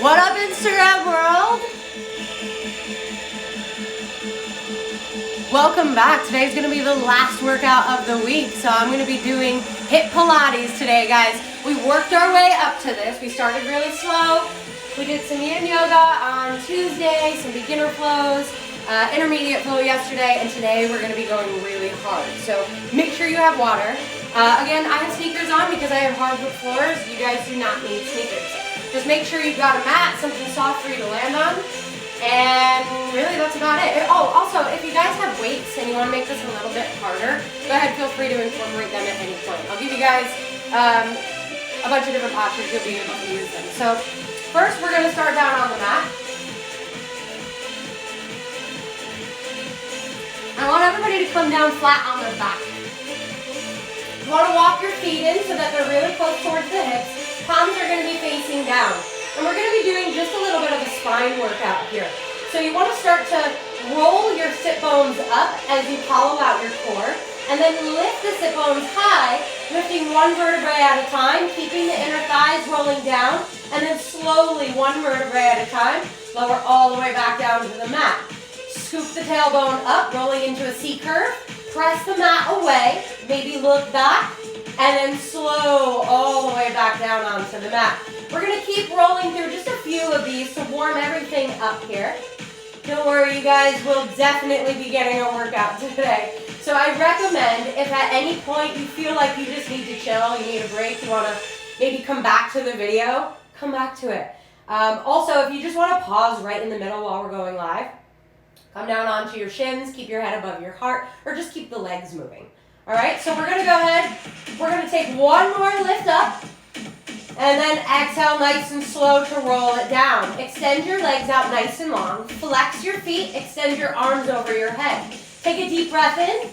What up, Instagram world? Welcome back. Today's going to be the last workout of the week, so I'm going to be doing HIIT Pilates today, guys. We worked our way up to this. We started really slow. We did some yin yoga on Tuesday, some beginner flows, intermediate flow yesterday, and today we're going to be going really hard. So make sure you have water. Again, I have sneakers on because I have hardwood floors. You guys do not need sneakers. Just make sure you've got a mat, something soft for you to land on. And really, that's about it. Oh, also, if you guys have weights and you want to make this a little bit harder, go ahead, feel free to incorporate them at any point. I'll give you guys a bunch of different postures. You'll be able to use them. So first, we're going to start down on the mat. I want everybody to come down flat on their back. You want to walk your feet in so that they're really close towards the hips. Palms are going to be facing down. And we're going to be doing just a little bit of a spine workout here. So you want to start to roll your sit bones up as you hollow out your core. And then lift the sit bones high, lifting one vertebrae at a time, keeping the inner thighs rolling down. And then slowly, one vertebrae at a time, lower all the way back down to the mat. Scoop the tailbone up, rolling into a C curve. Press the mat away, maybe look back, and then slow all the way back down onto the mat. We're going to keep rolling through just a few of these to warm everything up here. Don't worry, you guys, we'll definitely be getting a workout today. So I recommend if at any point you feel like you just need to chill, you need a break, you want to maybe come back to the video, come back to it. Also, if you just want to pause right in the middle while we're going live, come down onto your shins, keep your head above your heart, or just keep the legs moving. All right, so we're going to go ahead, we're going to take one more lift up, and then exhale nice and slow to roll it down. Extend your legs out nice and long, flex your feet, extend your arms over your head. Take a deep breath in,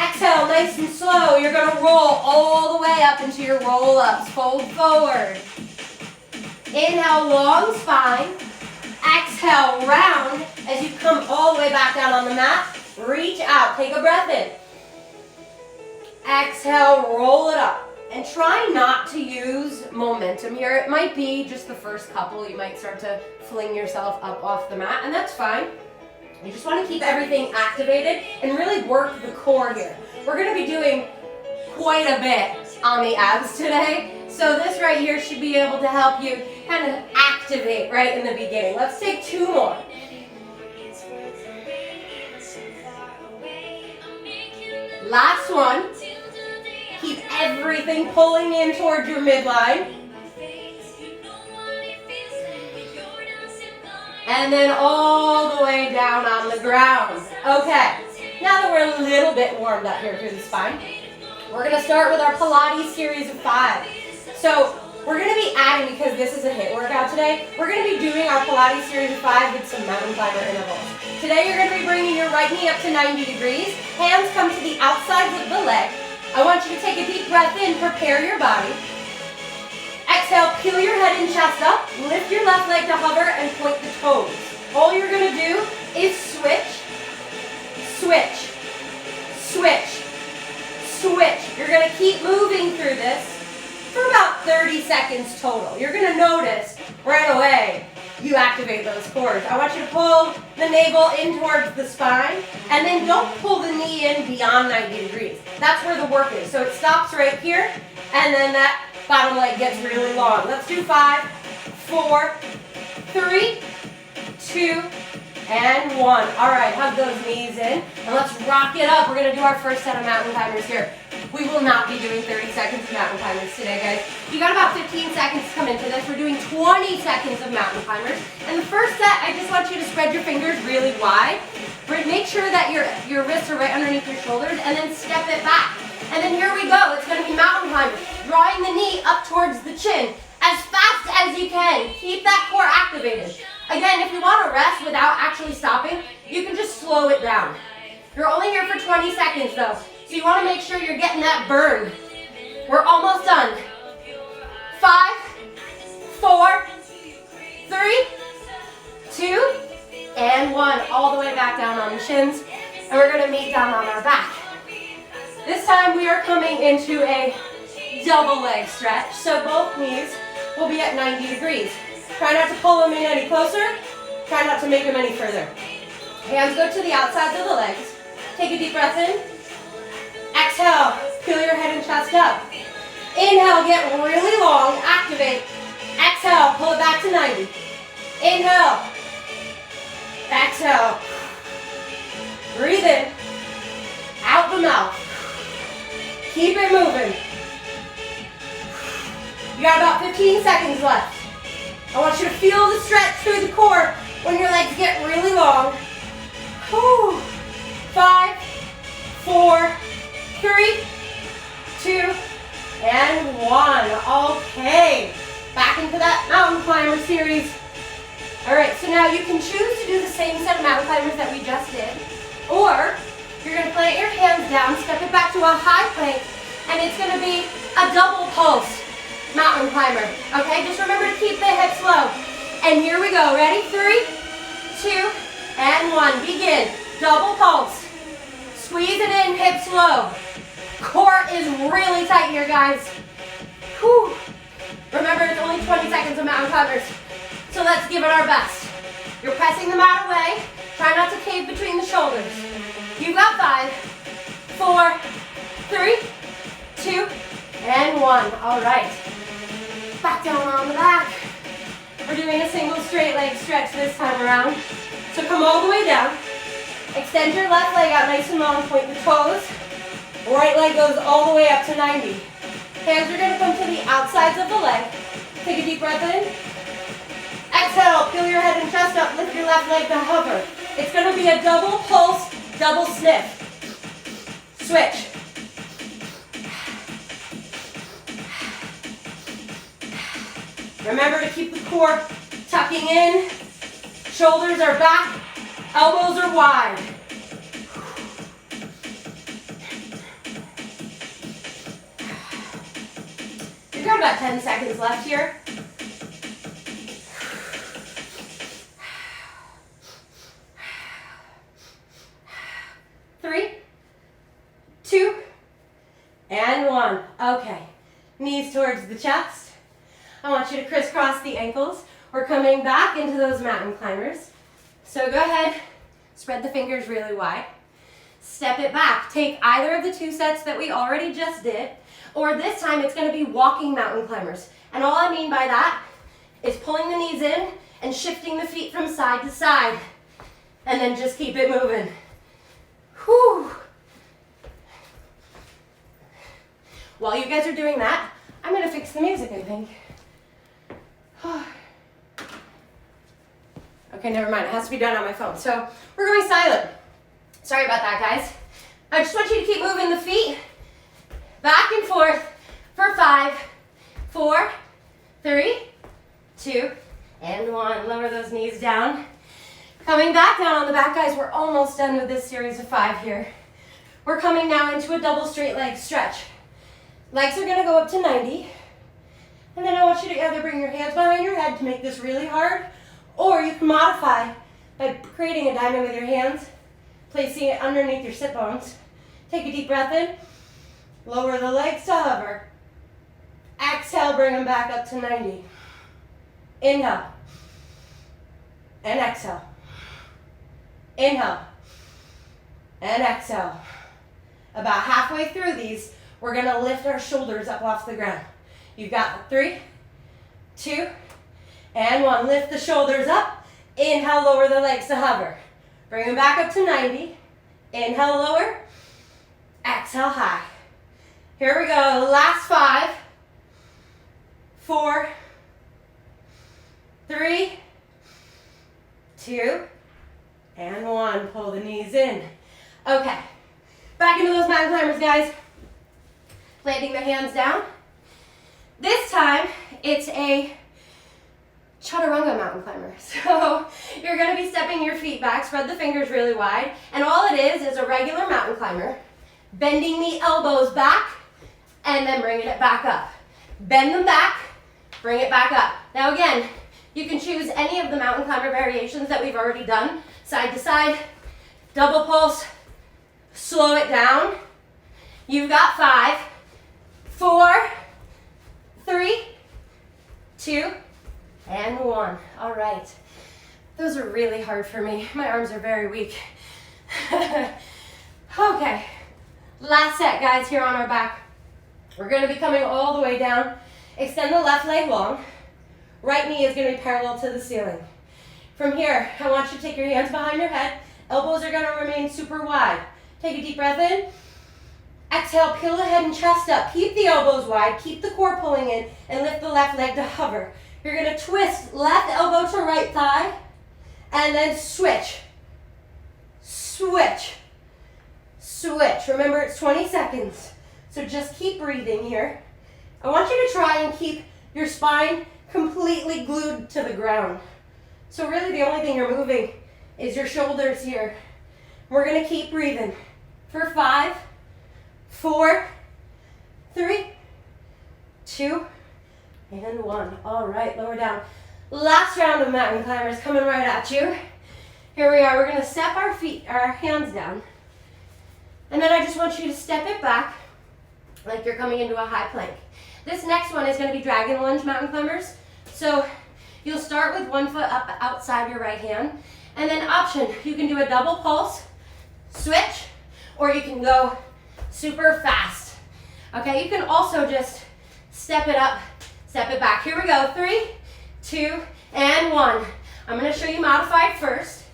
exhale nice and slow. You're going to roll all the way up into your roll-ups, fold forward. Inhale, long spine. Exhale, round as you come all the way back down on the mat. Reach out, take a breath in. Exhale, roll it up. And try not to use momentum here. It might be just the first couple. You might start to fling yourself up off the mat, and that's fine. You just want to keep everything activated and really work the core here. We're going to be doing quite a bit on the abs today. So this right here should be able to help you kind of activate right in the beginning. Let's take two more. Last one. Keep everything pulling in towards your midline. And then all the way down on the ground. Okay, now that we're a little bit warmed up here through the spine, we're going to start with our Pilates series of 5. So we're going to be adding, because this is a HIIT workout today, we're going to be doing our Pilates series of 5 with some mountain climber intervals. Today you're going to be bringing your right knee up to 90 degrees. Hands come to the outsides of the leg. I want you to take a deep breath in, prepare your body. Exhale, peel your head and chest up, lift your left leg to hover and point the toes. All you're going to do is switch, switch, switch, switch. You're going to keep moving through this for about 30 seconds total. You're going to notice right away you activate those cores. I want you to pull the navel in towards the spine, and then don't pull the knee in beyond 90 degrees. That's where the work is. So it stops right here, and then that bottom leg gets really long. Let's do 5, 4, 3, 2, and 1. All right, hug those knees in, and let's rock it up. We're going to do our first set of mountain climbers here. We will not be doing 30 seconds of mountain climbers today, guys. You got about 15 seconds to come into this. We're doing 20 seconds of mountain climbers. And the first set, I just want you to spread your fingers really wide. Make sure that your wrists are right underneath your shoulders, and then step it back. And then here we go. It's going to be mountain climbers. Drawing the knee up towards the chin as fast as you can. Keep that core activated. Again, if you want to rest without actually stopping, you can just slow it down. You're only here for 20 seconds though, so you want to make sure you're getting that burn. We're almost done. 5, 4, 3, 2, and 1. All the way back down on the shins, and we're going to meet down on our back. This time we are coming into a double leg stretch. So both knees will be at 90 degrees. Try not to pull them in any closer. Try not to make them any further. Hands go to the outsides of the legs. Take a deep breath in. Exhale, peel your head and chest up. Inhale, get really long, activate. Exhale, pull it back to 90. Inhale. Exhale. Breathe in. Out the mouth. Keep it moving. You got about 15 seconds left. I want you to feel the stretch through the core when your legs get really long. 5, 4, 3, 2, and 1. Okay. Back into that mountain climber series. All right, so now you can choose to do the same set of mountain climbers that we just did, or you're going to plant your hands down, step it back to a high plank, and it's going to be a double pulse mountain climber. Okay, just remember to keep the hips low. And here we go. Ready? 3, 2, and 1. Begin. Double pulse. Squeeze it in, hips low. Core is really tight here, guys. Whew. Remember, it's only 20 seconds of mountain climbers. So let's give it our best. You're pressing the mat away. Try not to cave between the shoulders. You've got 5, 4, 3, 2, and 1. All right. Back down on the back. We're doing a single straight leg stretch this time around. So come all the way down. Extend your left leg out nice and long. Point the toes. Right leg goes all the way up to 90. Hands are going to come to the outsides of the leg. Take a deep breath in. Exhale. Peel your head and chest up. Lift your left leg to hover. It's going to be a double pulse, double sniff. Switch. Remember to keep the core tucking in. Shoulders are back. Elbows are wide. We've got about 10 seconds left here. Three, 2, and 1. Okay. Knees towards the chest. I want you to crisscross the ankles. We're coming back into those mountain climbers. So go ahead, spread the fingers really wide. Step it back. Take either of the 2 sets that we already just did, or this time it's going to be walking mountain climbers. And all I mean by that is pulling the knees in and shifting the feet from side to side. And then just keep it moving. Whew. While you guys are doing that, I'm going to fix the music, I think. Okay, never mind. It has to be done on my phone. So we're going silent. Sorry about that, guys. I just want you to keep moving the feet back and forth for 5, 4, 3, 2, and 1. Lower those knees down. Coming back down on the back, guys. We're almost done with this series of 5 here. We're coming now into a double straight leg stretch. Legs are going to go up to 90. And then I want you to either bring your hands behind your head to make this really hard, or you can modify by creating a diamond with your hands, placing it underneath your sit bones. Take a deep breath in. Lower the legs to hover. Exhale, bring them back up to 90. Inhale. And exhale. Inhale. And exhale. About halfway through these, we're going to lift our shoulders up off the ground. You've got 3, 2, and 1. Lift the shoulders up. Inhale, lower the legs to hover. Bring them back up to 90. Inhale, lower. Exhale, high. Here we go. Last 5, 4, 3, 2, and 1. Pull the knees in. Okay. Back into those mountain climbers, guys. Planting the hands down. This time, it's a Chaturanga mountain climber. So you're going to be stepping your feet back, spread the fingers really wide, and all it is a regular mountain climber, bending the elbows back, and then bringing it back up. Bend them back, bring it back up. Now again, you can choose any of the mountain climber variations that we've already done, side to side, double pulse, slow it down. You've got 5, 4, 3, 2, and 1. All right. Those are really hard for me. My arms are very weak. Okay. Last set, guys, here on our back. We're going to be coming all the way down. Extend the left leg long. Right knee is going to be parallel to the ceiling. From here, I want you to take your hands behind your head. Elbows are going to remain super wide. Take a deep breath in. Exhale, peel the head and chest up. Keep the elbows wide. Keep the core pulling in and lift the left leg to hover. You're going to twist left elbow to right thigh and then switch. Switch. Switch. Remember, it's 20 seconds. So just keep breathing here. I want you to try and keep your spine completely glued to the ground. So really the only thing you're moving is your shoulders here. We're going to keep breathing for 5, 4, 3, 2, and 1. All right, lower down. Last round of mountain climbers coming right at you. Here we are. We're going to step our hands down. And then I just want you to step it back like you're coming into a high plank. This next one is going to be dragon lunge mountain climbers. So you'll start with one foot up outside your right hand. And then option, you can do a double pulse, switch, or you can go super fast. Okay, you can also just step it up, step it back. Here we go, 3, 2, and 1. I'm going to show you modified first.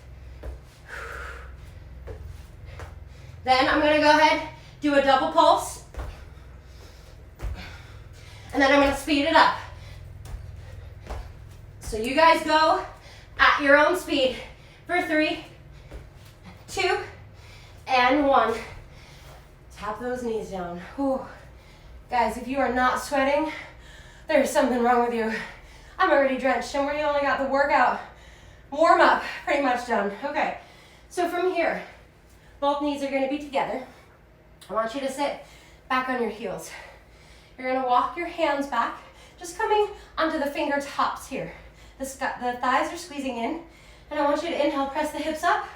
Then I'm going to go ahead, do a double pulse. And then I'm going to speed it up. So you guys go at your own speed for 3, 2, and 1. Tap those knees down. Whew. Guys, if you are not sweating, there's something wrong with you. I'm already drenched and we only got the workout warm up pretty much done. Okay, so from here, both knees are going to be together. I want you to sit back on your heels. You're going to walk your hands back, just coming onto the fingertips here. The thighs are squeezing in, and I want you to inhale, press the hips up.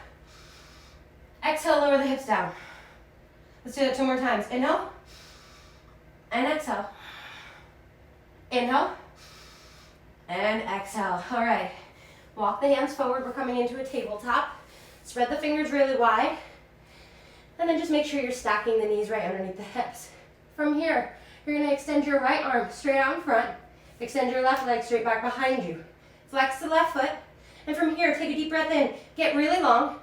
Exhale, lower the hips down. Let's do that 2 more times. Inhale, and exhale. Inhale, and exhale. All right, walk the hands forward. We're coming into a tabletop. Spread the fingers really wide, and then just make sure you're stacking the knees right underneath the hips. From here, you're going to extend your right arm straight out in front. Extend your left leg straight back behind you. Flex the left foot. And from here, take a deep breath in. Get really long.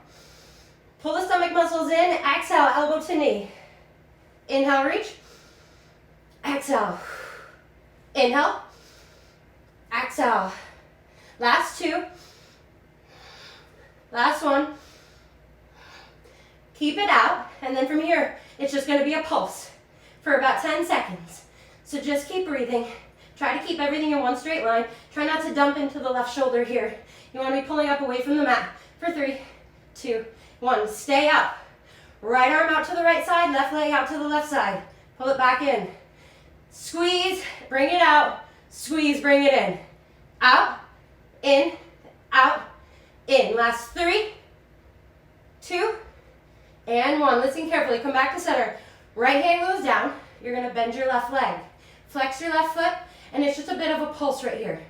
Pull the stomach muscles in. Exhale, elbow to knee. Inhale, reach. Exhale. Inhale. Exhale. Last 2. Last 1. Keep it out. And then from here, it's just going to be a pulse for about 10 seconds. So just keep breathing. Try to keep everything in one straight line. Try not to dump into the left shoulder here. You want to be pulling up away from the mat for 3, 2, 1. Stay up. Right arm out to the right side, left leg out to the left side. Pull it back in. Squeeze, bring it out. Squeeze, bring it in. Out, in, out, in. Last 3, 2, and 1. Listen carefully. Come back to center. Right hand goes down. You're going to bend your left leg. Flex your left foot, and it's just a bit of a pulse right here.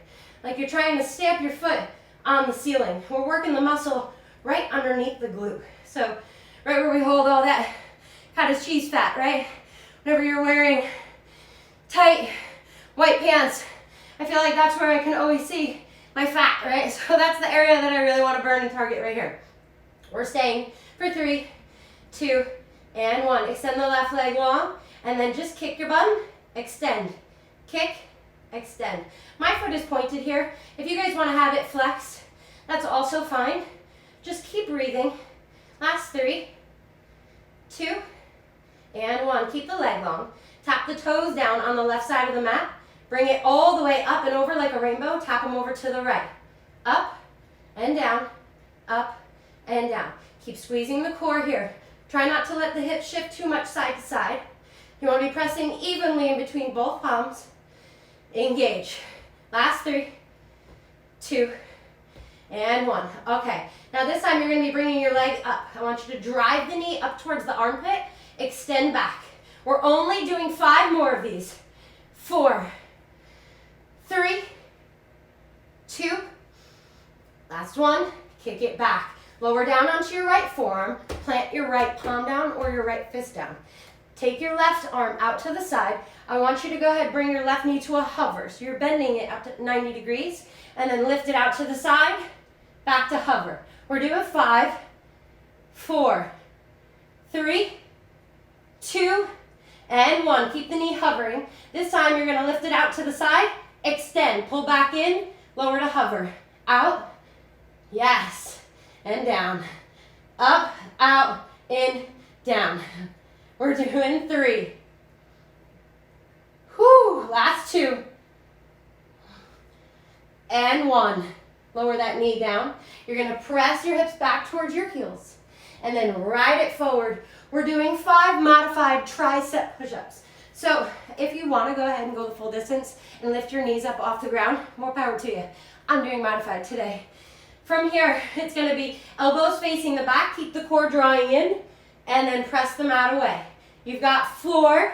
Like you're trying to stamp your foot on the ceiling. We're working the muscle right underneath the glute. So right where we hold all that cottage cheese fat, right? Whenever you're wearing tight white pants, I feel like that's where I can always see my fat, right? So that's the area that I really want to burn and target right here. We're staying for 3, 2, and 1. Extend the left leg long, and then just kick your bum, extend, kick, extend. My foot is pointed here. If you guys want to have it flexed, that's also fine. Just keep breathing. Last 3, 2, and 1. Keep the leg long. Tap the toes down on the left side of the mat. Bring it all the way up and over like a rainbow. Tap them over to the right. Up and down, up and down. Keep squeezing the core here. Try not to let the hips shift too much side to side. You want to be pressing evenly in between both palms. Engage. Last 3, 2, and 1. Okay, now this time you're going to be bringing your leg up. I want you to drive the knee up towards the armpit, extend back. We're only doing 5 more of these. 4, 3, 2, last one, kick it back. Lower down onto your right forearm, plant your right palm down or your right fist down. Take your left arm out to the side. I want you to go ahead and bring your left knee to a hover. So you're bending it up to 90 degrees and then lift it out to the side, back to hover. We're doing 5, 4, 3, 2, and 1. Keep the knee hovering. This time you're gonna lift it out to the side, extend, pull back in, lower to hover. Out, yes, and down. Up, out, in, down. We're doing 3. Whew, last 2. And 1. Lower that knee down. You're gonna press your hips back towards your heels and then ride it forward. We're doing 5 modified tricep push-ups. So if you wanna go ahead and go the full distance and lift your knees up off the ground, more power to you. I'm doing modified today. From here, it's gonna be elbows facing the back, keep the core drawing in, and then press the mat away. You've got 4,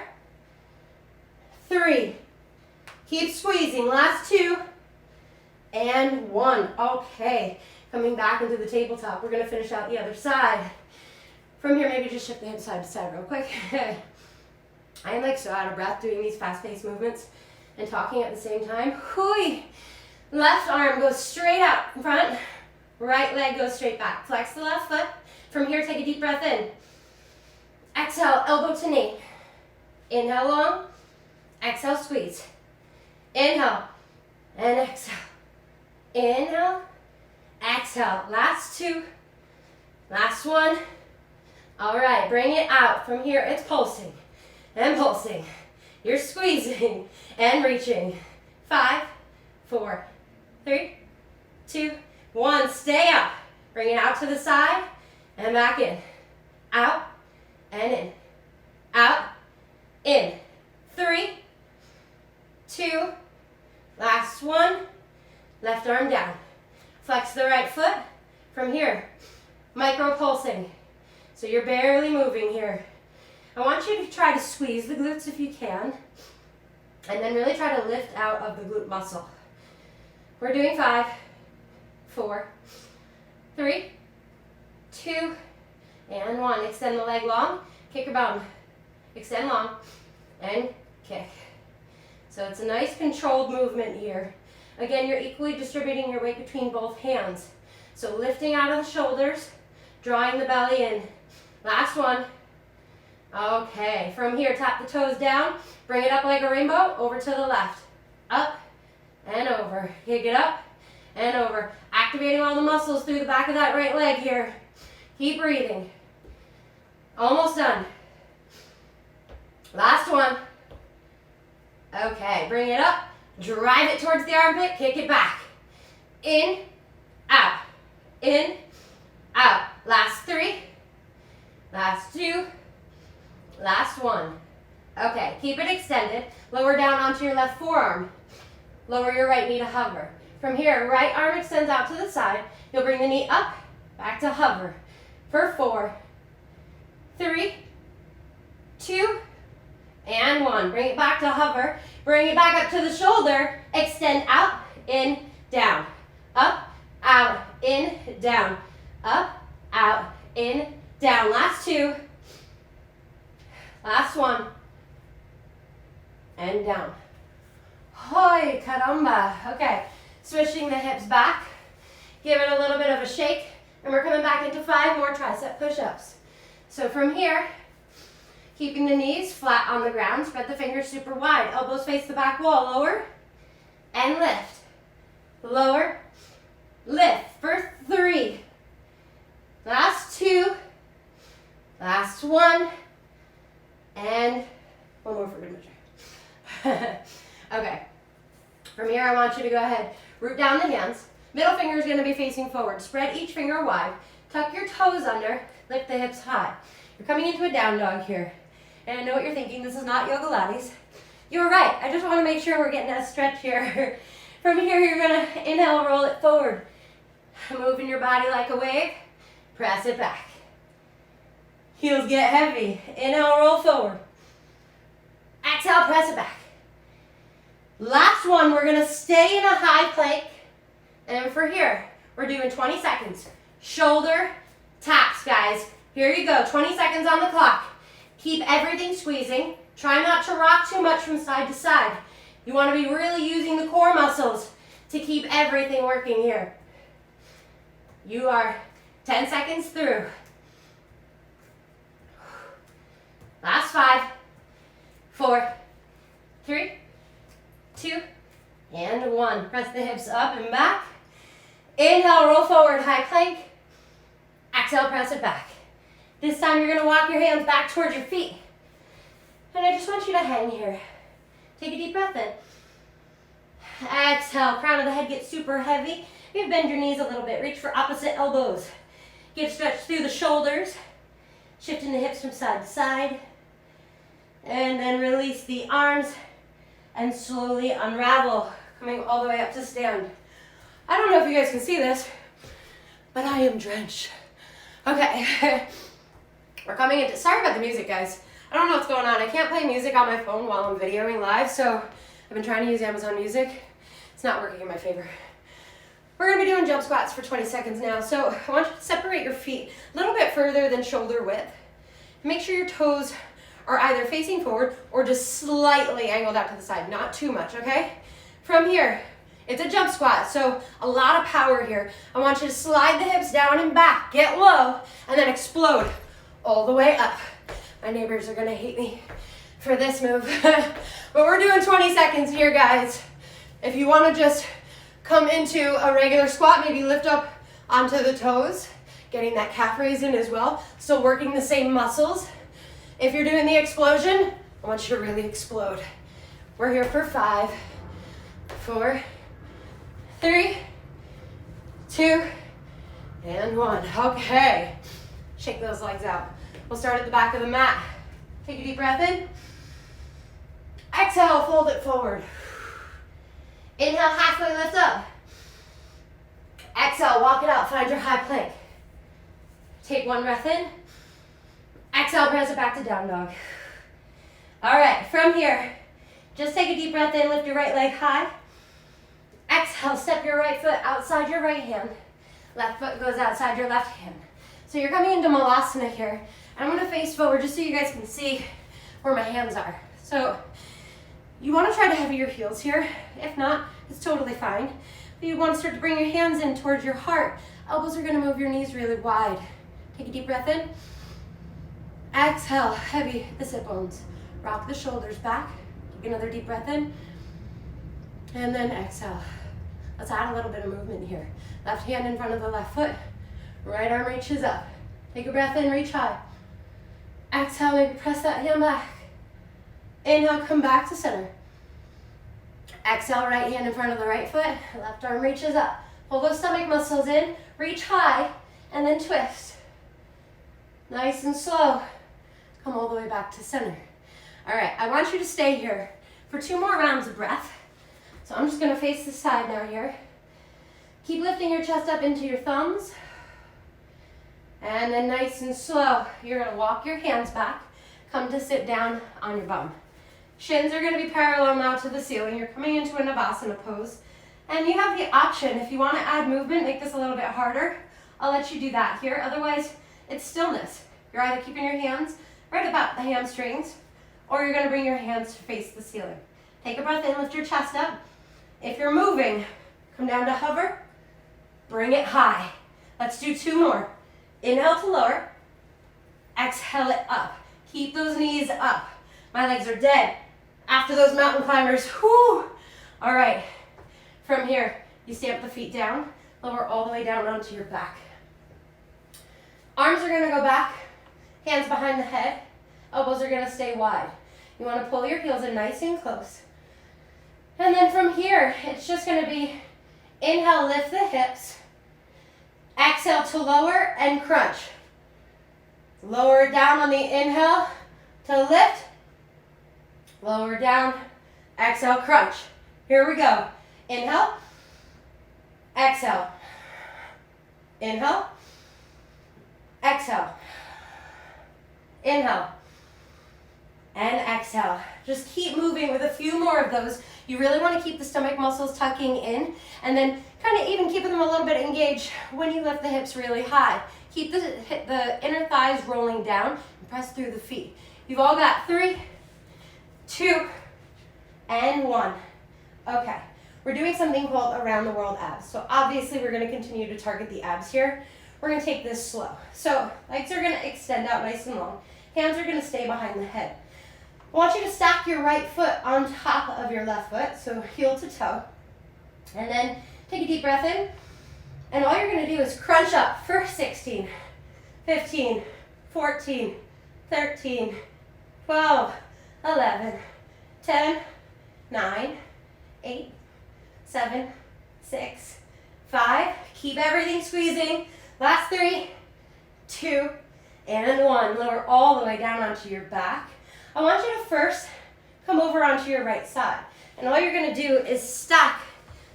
3, keep squeezing, last 2, and 1. Okay, coming back into the tabletop. We're gonna finish out the other side. From here, maybe just shift the hips side to side real quick. I am like so out of breath doing these fast-paced movements and talking at the same time. Hui. Left arm goes straight out in front, right leg goes straight back. Flex the left foot. From here, take a deep breath in. Exhale, elbow to knee. Inhale long, exhale, squeeze. Inhale, and exhale. Inhale, exhale. Last 2, last 1. All right, bring it out. From here, it's pulsing and pulsing. You're squeezing and reaching. 5, 4, 3, 2, 1. Stay up. Bring it out to the side and back in. Out and in. Out, in. 3, 2, last 1. Left arm down. Flex the right foot. From here, micro pulsing. So you're barely moving here. I want you to try to squeeze the glutes if you can, and then really try to lift out of the glute muscle. We're doing 5, 4, 3, 2, and 1. Extend the leg long, kick your bum. Extend long, and kick. So it's a nice controlled movement here. Again, you're equally distributing your weight between both hands. So lifting out of the shoulders, drawing the belly in. Last 1. Okay, from here, tap the toes down, bring it up like a rainbow, over to the left. Up and over. Kick it up and over. Activating all the muscles through the back of that right leg here. Keep breathing. Almost done. Last 1. Okay, bring it up, drive it towards the armpit, kick it back. In, out, in, out. Last 3, last 2, last 1. Okay, keep it extended. Lower down onto your left forearm. Lower your right knee to hover. From here, right arm extends out to the side. You'll bring the knee up, back to hover. For 4, 3, 2, and 1. Bring it back to hover. Bring it back up to the shoulder. Extend out, in, down. Up, out, in, down. Up, out, in, down. Last 2. Last 1. And down. Hoi, caramba. Okay, swishing the hips back. Give it a little bit of a shake. And we're coming back into 5 more tricep push-ups. So from here, keeping the knees flat on the ground, spread the fingers super wide. Elbows face the back wall. Lower and lift. Lower, lift. For 3. Last 2. Last 1. And 1 more for good measure. Okay. From here, I want you to go ahead, root down the hands. Middle finger is going to be facing forward. Spread each finger wide. Tuck your toes under. Lift the hips high. You're coming into a down dog here. And I know what you're thinking. This is not yoga Pilates. You're right. I just want to make sure we're getting a stretch here. From here, you're going to inhale, roll it forward. Moving your body like a wave. Press it back. Heels get heavy. Inhale, roll forward. Exhale, press it back. Last one, we're gonna stay in a high plank. And for here, we're doing 20 seconds. Shoulder taps, guys. Here you go, 20 seconds on the clock. Keep everything squeezing. Try not to rock too much from side to side. You wanna be really using the core muscles to keep everything working here. You are 10 seconds through. Last 5, 4, 3, 2, and 1. Press the hips up and back. Inhale, roll forward, high plank. Exhale, press it back. This time you're gonna walk your hands back towards your feet. And I just want you to hang here. Take a deep breath in. Exhale, crown of the head gets super heavy. You bend your knees a little bit. Reach for opposite elbows. Get stretched through the shoulders. Shifting the hips from side to side. And then release the arms and slowly unravel, coming all the way up to stand. I don't know if you guys can see this, but I am drenched. Okay, we're coming into, sorry about the music, guys. I don't know what's going on. I can't play music on my phone while I'm videoing live, so I've been trying to use Amazon Music. It's not working in my favor. We're gonna be doing jump squats for 20 seconds now, so I want you to separate your feet a little bit further than shoulder width. Make sure your toes are either facing forward or just slightly angled out to the side, not too much, okay? From here, it's a jump squat, so a lot of power here. I want you to slide the hips down and back, get low, and then explode all the way up. My neighbors are gonna hate me for this move, but we're doing 20 seconds here, guys. If you wanna just come into a regular squat, maybe lift up onto the toes, getting that calf raise in as well, still working the same muscles. If you're doing the explosion, I want you to really explode. We're here for 5, 4, 3, 2, and 1. Okay, shake those legs out. We'll start at the back of the mat. Take a deep breath in. Exhale, fold it forward. Inhale, halfway lift up. Exhale, walk it out, find your high plank. Take one breath in. Exhale, press it back to down dog. All right, from here, just take a deep breath in, lift your right leg high. Exhale, step your right foot outside your right hand. Left foot goes outside your left hand. So you're coming into Malasana here. And I'm gonna face forward just so you guys can see where my hands are. So you wanna try to have your heels here. If not, it's totally fine. But you wanna start to bring your hands in towards your heart. Elbows are gonna move your knees really wide. Take a deep breath in. Exhale, heavy the sit bones. Rock the shoulders back. Take another deep breath in. And then exhale. Let's add a little bit of movement here. Left hand in front of the left foot. Right arm reaches up. Take a breath in, reach high. Exhale, maybe press that hand back. Inhale, come back to center. Exhale, right hand in front of the right foot. Left arm reaches up. Pull those stomach muscles in, reach high, and then twist. Nice and slow. Come all the way back to center. All right, I want you to stay here for 2 more rounds of breath. So I'm just gonna face this side now here. Keep lifting your chest up into your thumbs. And then nice and slow, you're gonna walk your hands back, come to sit down on your bum. Shins are gonna be parallel now to the ceiling. You're coming into a Navasana pose. And you have the option, if you wanna add movement, make this a little bit harder, I'll let you do that here. Otherwise, it's stillness. You're either keeping your hands right about the hamstrings, or you're gonna bring your hands to face the ceiling. Take a breath in, lift your chest up. If you're moving, come down to hover, bring it high. Let's do 2 more. Inhale to lower, exhale it up. Keep those knees up. My legs are dead after those mountain climbers. Whew. All right, from here, you stamp the feet down, lower all the way down onto your back. Arms are gonna go back, hands behind the head, elbows are gonna stay wide. You wanna pull your heels in nice and close. And then from here, it's just gonna be inhale, lift the hips. Exhale to lower and crunch. Lower down on the inhale to lift. Lower down, exhale, crunch. Here we go. Inhale, exhale. Inhale, exhale. Inhale, and exhale. Just keep moving with a few more of those. You really want to keep the stomach muscles tucking in, and then kind of even keeping them a little bit engaged when you lift the hips really high. Keep the inner thighs rolling down and press through the feet. You've all got 3, 2, and 1. Okay, we're doing something called around the world abs. So obviously we're going to continue to target the abs here. We're going to take this slow. So legs are going to extend out nice and long. Hands are going to stay behind the head. I want you to stack your right foot on top of your left foot, so heel to toe. And then take a deep breath in. And all you're going to do is crunch up for 16, 15, 14, 13, 12, 11, 10, 9, 8, 7, 6, 5. Keep everything squeezing. Last 3, 2, and 1. Lower all the way down onto your back. I want you to first come over onto your right side. And all you're going to do is stack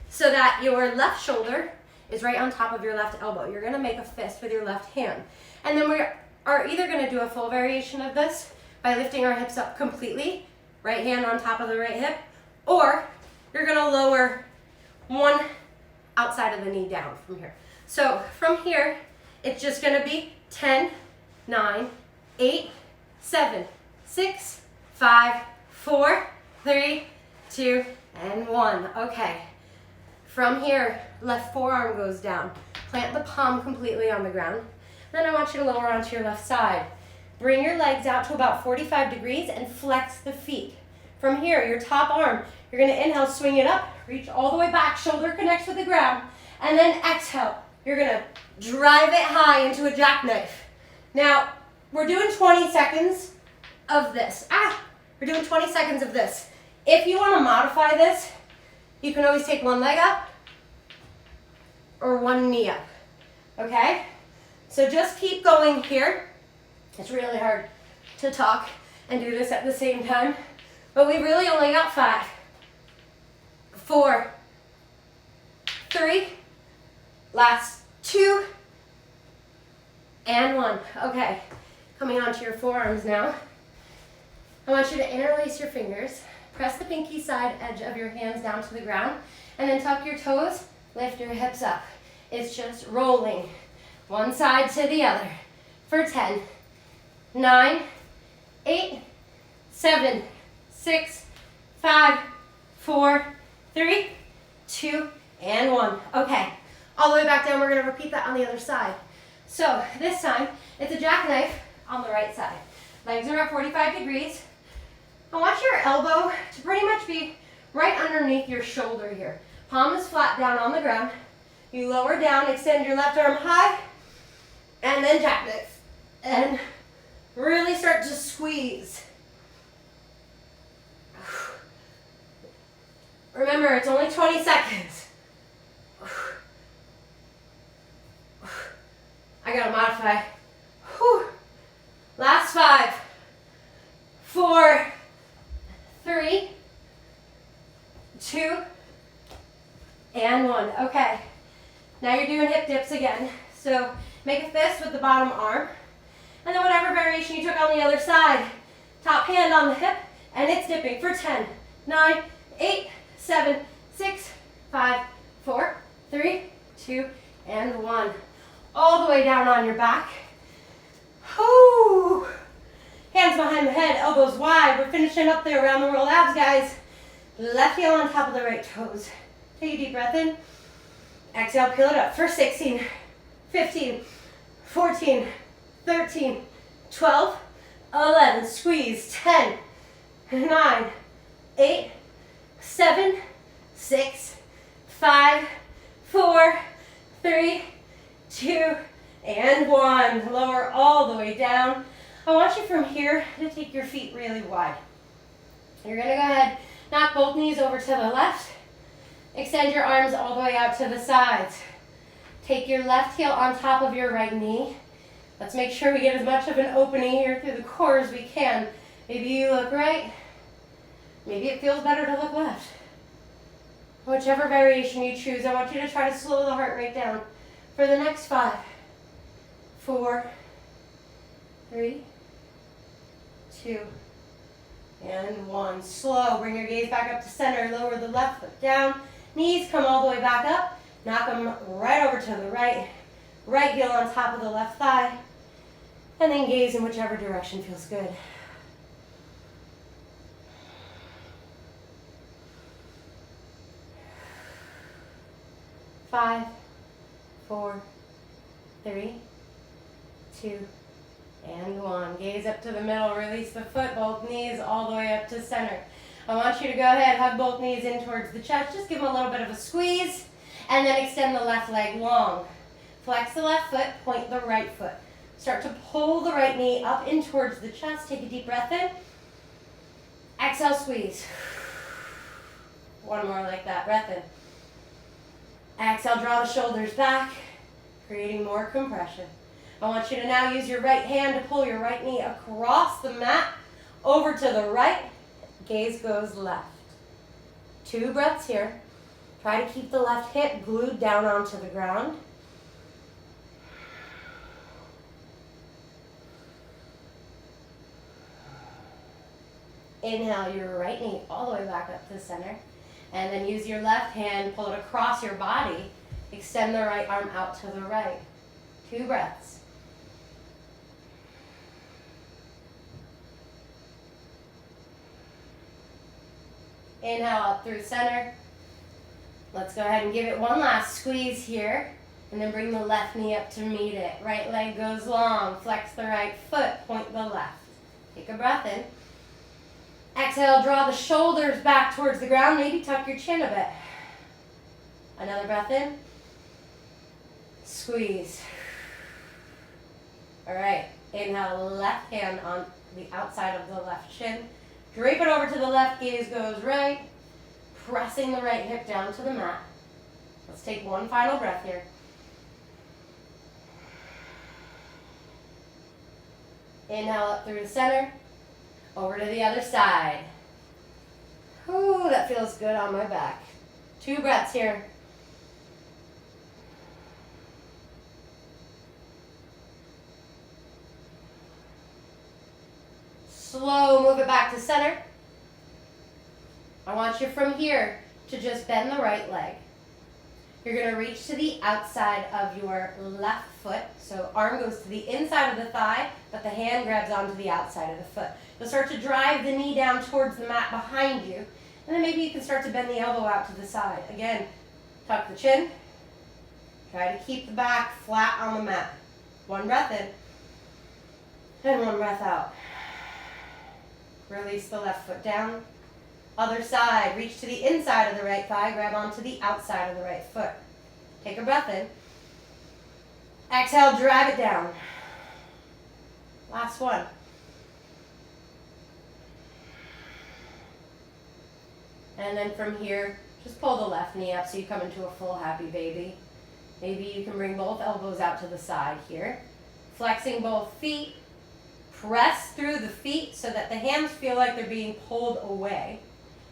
so that your left shoulder is right on top of your left elbow. You're going to make a fist with your left hand. And then we are either going to do a full variation of this by lifting our hips up completely, right hand on top of the right hip, or you're going to lower one outside of the knee down from here. So from here, it's just going to be 10, 9, 8, 7, 6, 5, 4, 3, 2, and 1. Okay. From here, left forearm goes down. Plant the palm completely on the ground. Then I want you to lower onto your left side. Bring your legs out to about 45 degrees and flex the feet. From here, your top arm, you're going to inhale, swing it up, reach all the way back, shoulder connects with the ground, and then exhale. You're going to drive it high into a jackknife. Now, we're doing 20 seconds of this. We're doing 20 seconds of this. If you want to modify this, you can always take one leg up or one knee up, okay? So just keep going here. It's really hard to talk and do this at the same time, but we really only got 5, 4, 3, last 2, and 1. Okay, coming onto your forearms now. I want you to interlace your fingers. Press the pinky side edge of your hands down to the ground, and then tuck your toes, lift your hips up. It's just rolling one side to the other for 10, 9, 8, 7, 6, 5, 4, 3, 2, and 1. Okay, all the way back down. We're going to repeat that on the other side. So this time, it's a jackknife on the right side. Legs are at 45 degrees. I want your elbow to pretty much be right underneath your shoulder here. Palm is flat down on the ground. You lower down, extend your left arm high, and then jackknife. And really start to squeeze. Remember, it's only 20 seconds. I gotta modify. Last 5, 4, 3, 2, and 1. Okay, now you're doing hip dips again. So make a fist with the bottom arm, and then whatever variation you took on the other side, top hand on the hip, and it's dipping for 10, 9, 8, 7, 6, 5, 4, 3, 2, and 1. All the way down on your back. Whoo! Hands behind the head, elbows wide. We're finishing up the around the world abs, guys. Left heel on top of the right toes. Take a deep breath in. Exhale, peel it up for 16, 15, 14, 13, 12, 11. Squeeze. 10, 9, 8, 7, 6, 5, 4, 3, 2, and 1. Lower all the way down. I want you from here to take your feet really wide. You're going to go ahead, knock both knees over to the left. Extend your arms all the way out to the sides. Take your left heel on top of your right knee. Let's make sure we get as much of an opening here through the core as we can. Maybe you look right. Maybe it feels better to look left. Whichever variation you choose, I want you to try to slow the heart rate down for the next 5, 4, 3, 2, And 1. Slow. Bring your gaze back up to center. Lower the left foot down. Knees come all the way back up. Knock them right over to the right. Right heel on top of the left thigh. And then gaze in whichever direction feels good. 5, 4, 3, 2, and 1. Gaze up to the middle. Release the foot, both knees all the way up to center. I want you to go ahead, hug both knees in towards the chest. Just give them a little bit of a squeeze, and then extend the left leg long. Flex the left foot, point the right foot. Start to pull the right knee up in towards the chest. Take a deep breath in. Exhale, squeeze. One more like that. Breath in. Exhale, draw the shoulders back, creating more compression. I want you to now use your right hand to pull your right knee across the mat, over to the right. Gaze goes left. 2 breaths here. Try to keep the left hip glued down onto the ground. Inhale your right knee all the way back up to center. And then use your left hand, pull it across your body. Extend the right arm out to the right. 2 breaths. Inhale up through center. Let's go ahead and give it one last squeeze here. And then bring the left knee up to meet it. Right leg goes long. Flex the right foot. Point the left. Take a breath in. Exhale, draw the shoulders back towards the ground. Maybe tuck your chin a bit. Another breath in. Squeeze. All right. Inhale, left hand on the outside of the left shin. Drape it over to the left. Gaze goes right. Pressing the right hip down to the mat. Let's take one final breath here. Inhale up through the center. Over to the other side. Ooh, that feels good on my back. 2 breaths here. Slow, move it back to center. I want you from here to just bend the right leg. You're going to reach to the outside of your left foot. So arm goes to the inside of the thigh, but the hand grabs onto the outside of the foot. You'll start to drive the knee down towards the mat behind you. And then maybe you can start to bend the elbow out to the side. Again, tuck the chin. Try to keep the back flat on the mat. 1 breath in. And 1 breath out. Release the left foot down. Other side, reach to the inside of the right thigh, grab onto the outside of the right foot. Take a breath in. Exhale, drag it down. Last one. And then from here, just pull the left knee up so you come into a full happy baby. Maybe you can bring both elbows out to the side here. Flexing both feet. Press through the feet so that the hands feel like they're being pulled away.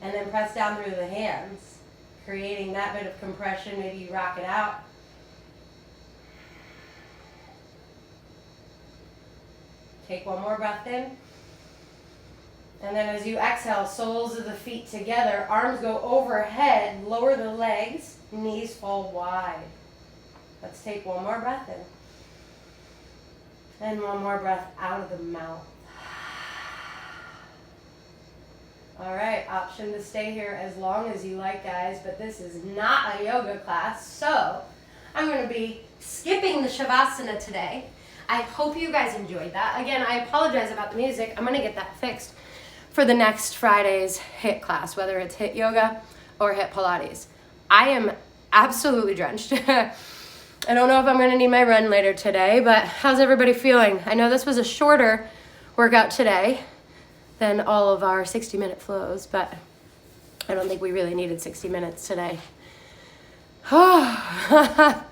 And then press down through the hands, creating that bit of compression. Maybe you rock it out. Take one more breath in. And then as you exhale, soles of the feet together, arms go overhead, lower the legs, knees fall wide. Let's take one more breath in. And one more breath out of the mouth. All right, option to stay here as long as you like, guys, but this is not a yoga class, so I'm going to be skipping the Shavasana today. I hope you guys enjoyed that. Again, I apologize about the music. I'm going to get that fixed for the next Friday's HIIT class, whether it's HIIT Yoga or HIIT Pilates. I am absolutely drenched. I don't know if I'm going to need my run later today, but how's everybody feeling? I know this was a shorter workout today than all of our 60-minute flows, but I don't think we really needed 60 minutes today. Oh,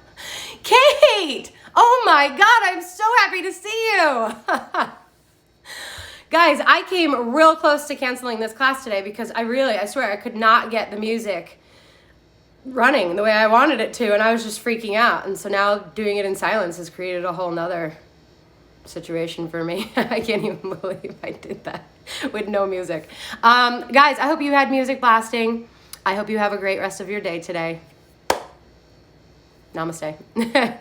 Kate! Oh my God, I'm so happy to see you! Guys, I came real close to canceling this class today because I swear I could not get the music running the way I wanted it to, and I was just freaking out. And so now doing it in silence has created a whole nother situation for me. I can't even believe I did that with no music. Guys, I hope you had music blasting. I hope you have a great rest of your day today. Namaste.